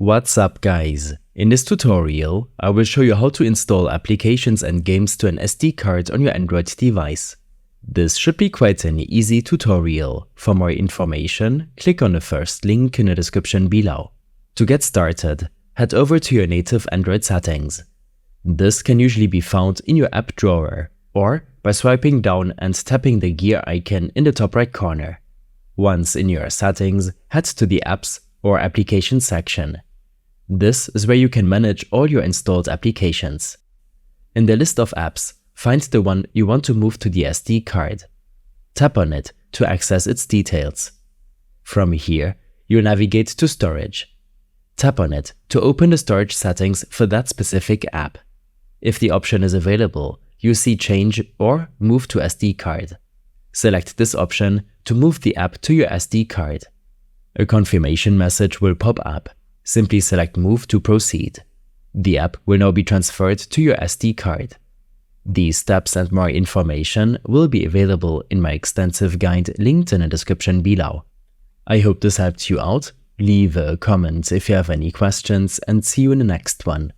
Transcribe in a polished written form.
What's up guys? In this tutorial, I will show you how to install applications and games to an SD card on your Android device. This should be quite an easy tutorial. For more information, click on the first link in the description below. To get started, head over to your native Android settings. This can usually be found in your app drawer or by swiping down and tapping the gear icon in the top right corner. Once in your settings, head to the Apps or Applications section. This is where you can manage all your installed applications. In the list of apps, find the one you want to move to the SD card. Tap on it to access its details. From here, you'll navigate to Storage. Tap on it to open the storage settings for that specific app. If the option is available, you see Change or Move to SD card. Select this option to move the app to your SD card. A confirmation message will pop up. Simply select Move to proceed. The app will now be transferred to your SD card. These steps and more information will be available in my extensive guide linked in the description below. I hope this helped you out. Leave a comment if you have any questions and see you in the next one.